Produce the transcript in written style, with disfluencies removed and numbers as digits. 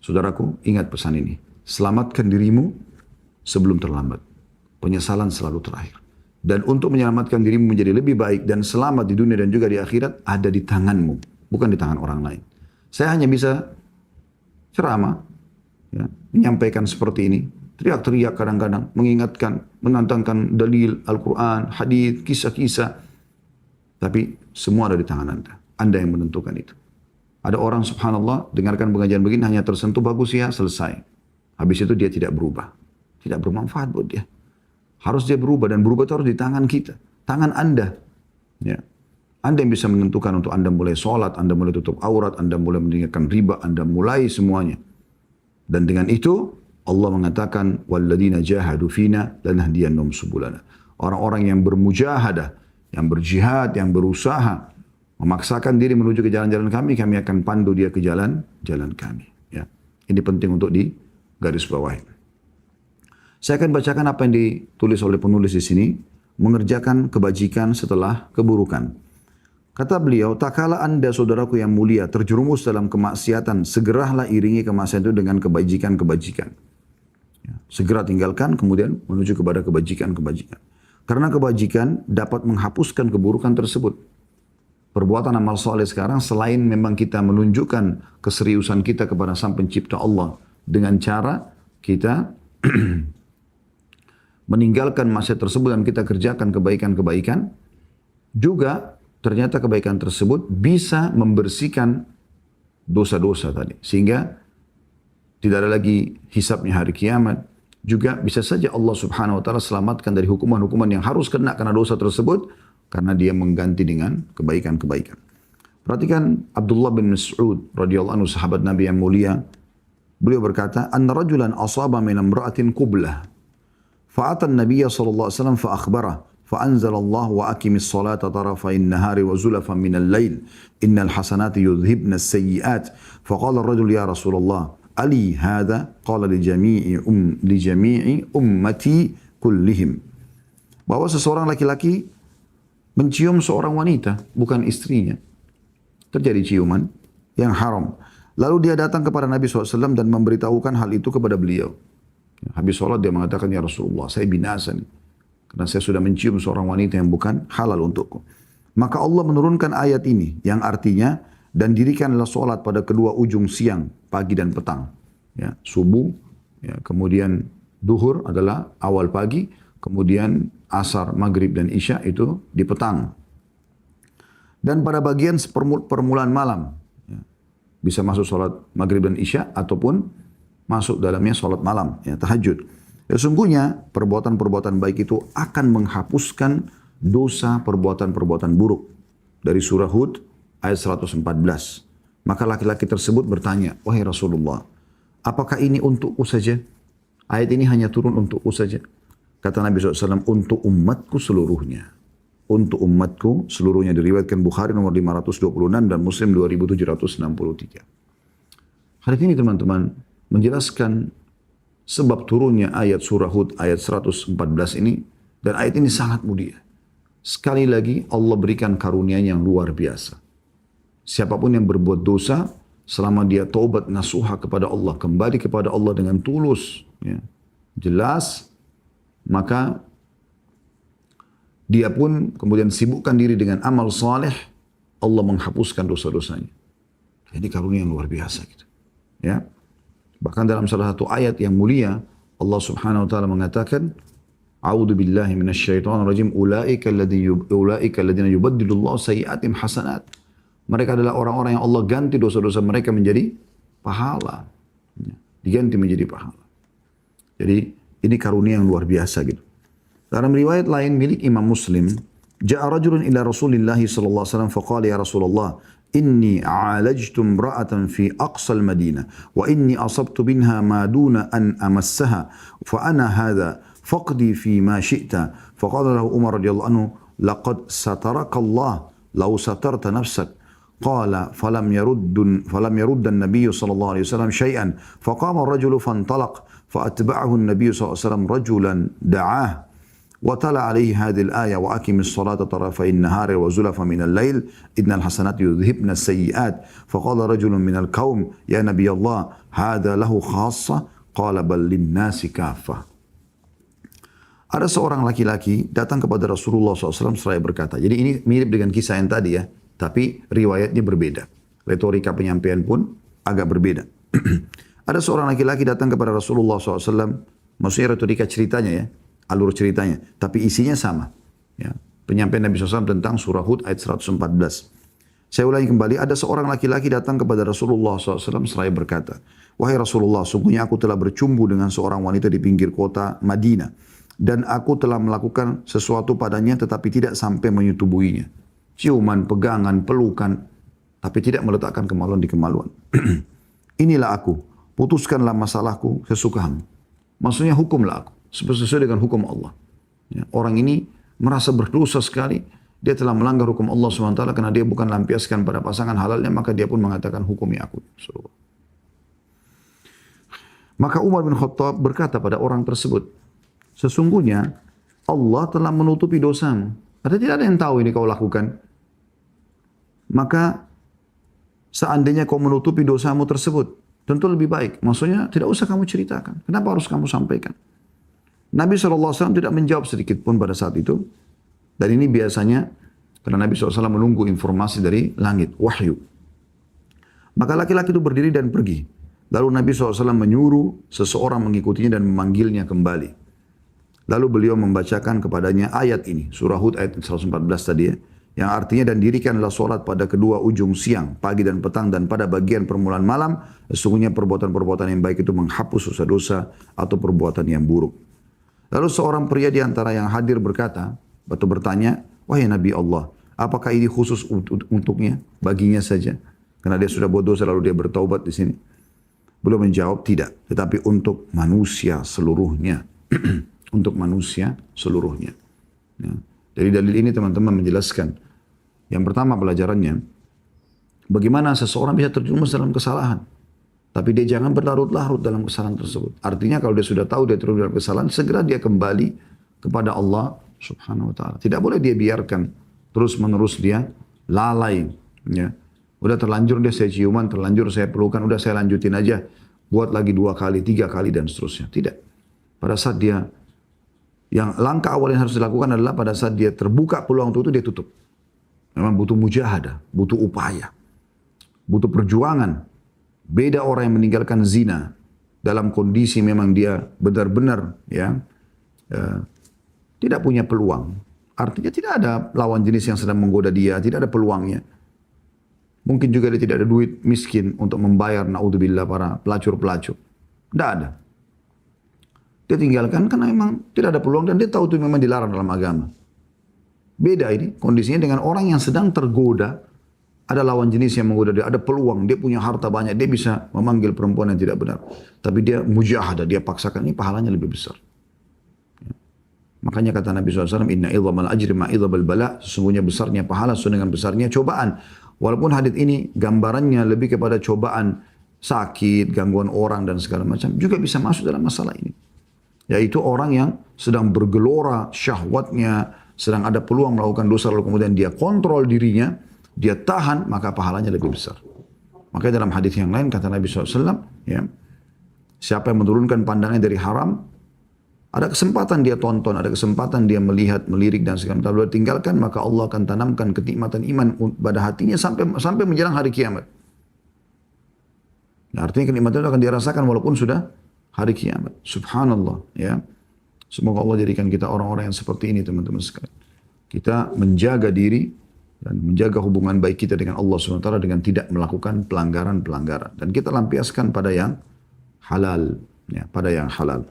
Saudaraku, ingat pesan ini. Selamatkan dirimu sebelum terlambat. Penyesalan selalu terakhir. Dan untuk menyelamatkan dirimu menjadi lebih baik dan selamat di dunia dan juga di akhirat ada di tanganmu, bukan di tangan orang lain. Saya hanya bisa ceramah, ya, menyampaikan seperti ini, teriak-teriak kadang-kadang, mengingatkan, menantangkan dalil Al-Quran, hadis, kisah-kisah. Tapi semua ada di tangan Anda. Anda yang menentukan itu. Ada orang subhanallah, dengarkan pengajian begini hanya tersentuh bagus ya, selesai. Habis itu dia tidak berubah. Tidak bermanfaat buat dia. Harus dia berubah dan berubah itu harus di tangan kita. Tangan Anda. Ya. Anda yang bisa menentukan untuk Anda mulai sholat, Anda mulai tutup aurat, Anda mulai meninggalkan riba, Anda mulai semuanya. Dan dengan itu Allah mengatakan walladzina jahadu fina lanahdiyannahum subulana. Orang-orang yang bermujahadah, yang berjihad, yang berusaha memaksakan diri menuju ke jalan-jalan kami, kami akan pandu dia ke jalan-jalan kami. Ya. Ini penting untuk digarisbawahi. Saya akan bacakan apa yang ditulis oleh penulis di sini, mengerjakan kebajikan setelah keburukan. Kata beliau, tak kala Anda saudaraku yang mulia terjerumus dalam kemaksiatan, segeralah iringi kemaksiatan itu dengan kebajikan-kebajikan. Ya, segera tinggalkan, kemudian menuju kepada kebajikan-kebajikan. Karena kebajikan dapat menghapuskan keburukan tersebut. Perbuatan amal soleh sekarang selain memang kita menunjukkan keseriusan kita kepada Sang Pencipta Allah dengan cara kita meninggalkan maksiat tersebut dan kita kerjakan kebaikan-kebaikan, juga ternyata kebaikan tersebut bisa membersihkan dosa-dosa tadi. Sehingga tidak ada lagi hisabnya hari kiamat. Juga bisa saja Allah subhanahu wa ta'ala selamatkan dari hukuman-hukuman yang harus kena karena dosa tersebut, karena dia mengganti dengan kebaikan-kebaikan. Perhatikan Abdullah bin Mas'ud radhiyallahu anhu, sahabat Nabi yang mulia. Beliau berkata, "Anna rajulan asaba min imra'atin qublah. Fa'ata an-nabiyya sallallahu alaihi wasallam fa akhbara fa anzala Allah wa aqimis salata tarafay an-nahari wa zulafan min al-lail innal hasanati yudhhibna as-sayyi'at." Faqala ar-rajul ya Rasulullah ali hadha qala li jami'i ummati kullihim. Bahwa seseorang laki-laki mencium seorang wanita, bukan istrinya. Terjadi ciuman yang haram. Lalu dia datang kepada Nabi SAW dan memberitahukan hal itu kepada beliau. Habis sholat dia mengatakan, ya Rasulullah, saya binasa nih. Karena saya sudah mencium seorang wanita yang bukan halal untukku. Maka Allah menurunkan ayat ini yang artinya, dan dirikanlah sholat pada kedua ujung siang, pagi dan petang. Ya, subuh, ya, kemudian duhur adalah awal pagi, kemudian asar, maghrib dan isya itu di petang. Dan pada bagian permulaan malam, ya, bisa masuk sholat maghrib dan isya ataupun masuk dalamnya sholat malam, ya, tahajud. Ya, sungguhnya perbuatan-perbuatan baik itu akan menghapuskan dosa perbuatan-perbuatan buruk. Dari surah Hud ayat 114. Maka laki-laki tersebut bertanya, wahai Rasulullah, apakah ini untukku saja? Ayat ini hanya turun untukku saja. Kata Nabi SAW, untuk umatku seluruhnya. Untuk umatku seluruhnya, diriwayatkan Bukhari nomor 526 dan Muslim 2763. Hadis ini teman-teman menjelaskan sebab turunnya ayat surah Hud ayat 114 ini, dan ayat ini sangat mulia. Sekali lagi Allah berikan karunia yang luar biasa. Siapapun yang berbuat dosa, selama dia taubat nasuha kepada Allah, kembali kepada Allah dengan tulus, ya, jelas, maka dia pun kemudian sibukkan diri dengan amal saleh, Allah menghapuskan dosa-dosanya. Jadi karunia yang luar biasa gitu. Ya. Bahkan dalam salah satu ayat yang mulia, Allah Subhanahu wa taala mengatakan, "A'udzu billahi minasyaitonir rajim, ulaika alladziina yubaddilullahu sayyi'atihim hasanat." Mereka adalah orang-orang yang Allah ganti dosa-dosa mereka menjadi pahala. Diganti menjadi pahala. Jadi ini karunia yang luar biasa gitu. Dalam riwayat lain milik Imam Muslim, "Ja'a rajulun ila Rasulillah sallallahu alaihi wasallam faqala ya Rasulullah, inni a'alajtu imra'atan fi aqsal Madinah wa inni asabtu minha ma duna an amassaha fa ana hadha faqdi fi ma syi'ta." Faqala lahu Umar radhiyallahu anhu, "Laqad sataraka Allah law satarta nafsak." Qala falam yarudd an-nabiy sallallahu alaihi wasallam syai'an. Faqama ar-rajulu fantalaq fa atba'ahu an-nabiy sallallahu alaihi wasallam rajulan da'ah وتلا عليه هذه الآية وأقم الصلاة طرفي النهار وزلفا من الليل إن الحسنات يذهبن السيئات فقال رجل من القوم يا نبي الله هذا له خاصة قال بل للناس كافة. Ada seorang laki-laki datang kepada Rasulullah SAW seraya berkata, jadi ini mirip dengan kisah yang tadi ya, tapi riwayatnya berbeda. Retorika penyampaian pun agak berbeda. Ada seorang laki-laki datang kepada Rasulullah SAW, maksudnya retorika ceritanya ya, alur ceritanya, tapi isinya sama. Ya. Penyampaian Nabi SAW tentang surah Hud ayat 114. Saya ulangi kembali, ada seorang laki-laki datang kepada Rasulullah SAW seraya berkata, wahai Rasulullah, sungguhnya aku telah bercumbu dengan seorang wanita di pinggir kota Madinah, dan aku telah melakukan sesuatu padanya tetapi tidak sampai menyetubuhinya. Ciuman, pegangan, pelukan, tapi tidak meletakkan kemaluan di kemaluan. Inilah aku, putuskanlah masalahku sesukamu. Maksudnya hukumlah aku sesuai dengan hukum Allah. Ya, orang ini merasa berdosa sekali. Dia telah melanggar hukum Allah SWT karena dia bukan lampiaskan pada pasangan halalnya, maka dia pun mengatakan hukumi aku. Maka Umar bin Khattab berkata pada orang tersebut, sesungguhnya Allah telah menutupi dosamu. Tidak ada yang tahu ini kau lakukan. Maka seandainya kau menutupi dosamu tersebut, tentu lebih baik. Maksudnya tidak usah kamu ceritakan. Kenapa harus kamu sampaikan? Nabi SAW tidak menjawab sedikit pun pada saat itu. Dan ini biasanya karena Nabi SAW menunggu informasi dari langit, wahyu. Maka laki-laki itu berdiri dan pergi. Lalu Nabi SAW menyuruh seseorang mengikutinya dan memanggilnya kembali. Lalu beliau membacakan kepadanya ayat ini, surah Hud ayat 114 tadi ya. Yang artinya dan dirikanlah sholat pada kedua ujung siang, pagi dan petang dan pada bagian permulaan malam. Sesungguhnya perbuatan-perbuatan yang baik itu menghapus dosa-dosa atau perbuatan yang buruk. Lalu seorang pria di antara yang hadir berkata, atau bertanya, wahai Nabi Allah, apakah ini khusus untuknya, baginya saja? Karena dia sudah buat dosa lalu dia bertaubat di sini. Beliau menjawab, tidak, tetapi untuk manusia seluruhnya. Untuk manusia seluruhnya. Ya. Dari dalil ini teman-teman menjelaskan. Yang pertama pelajarannya, bagaimana seseorang bisa terjerumus dalam kesalahan. Tapi dia jangan berlarut-larut dalam kesalahan tersebut. Artinya kalau dia sudah tahu dia terjerumus dalam kesalahan, segera dia kembali kepada Allah Subhanahu wa ta'ala. Tidak boleh dia biarkan terus-menerus dia lalai. Ya. Udah terlanjur dia saya ciuman, terlanjur saya pelukan, udah saya lanjutin aja. Buat lagi 2 kali, 3 kali dan seterusnya. Tidak. Pada saat dia, yang langkah awal yang harus dilakukan adalah pada saat dia terbuka peluang itu dia tutup. Memang butuh mujahadah, butuh upaya, butuh perjuangan. Beda orang yang meninggalkan zina dalam kondisi memang dia benar-benar ya tidak punya peluang. Artinya tidak ada lawan jenis yang sedang menggoda dia, tidak ada peluangnya. Mungkin juga dia tidak ada duit, miskin untuk membayar naudzubillah para pelacur-pelacur. Tidak ada. Dia tinggalkan karena memang tidak ada peluang dan dia tahu itu memang dilarang dalam agama. Beda ini kondisinya dengan orang yang sedang tergoda. Ada lawan jenis yang menggoda dia, ada peluang, dia punya harta banyak, dia bisa memanggil perempuan yang tidak benar. Tapi dia mujahadah, dia paksakan, ini pahalanya lebih besar. Ya. Makanya kata Nabi SAW, Inna idhamal ajri ma'idhabal bala, sesungguhnya besarnya pahala sesuai dengan besarnya cobaan. Walaupun hadits ini gambarannya lebih kepada cobaan sakit, gangguan orang dan segala macam, juga bisa masuk dalam masalah ini. Yaitu orang yang sedang bergelora syahwatnya, sedang ada peluang melakukan dosa, lalu kemudian dia kontrol dirinya, dia tahan, maka pahalanya lebih besar. Makanya dalam hadis yang lain kata Nabi SAW, ya, siapa yang menurunkan pandangannya dari haram, ada kesempatan dia tonton, ada kesempatan dia melihat, melirik dan segala macam. Kalau dia tinggalkan, maka Allah akan tanamkan kenikmatan iman pada hatinya sampai menjelang hari kiamat. Nah, artinya kenikmatan itu akan dirasakan walaupun sudah hari kiamat. Subhanallah. Ya. Semoga Allah jadikan kita orang-orang yang seperti ini teman-teman sekalian. Kita menjaga diri dan menjaga hubungan baik kita dengan Allah SWT dengan tidak melakukan pelanggaran-pelanggaran. Dan kita lampiaskan pada yang halal. Ya, pada yang halal.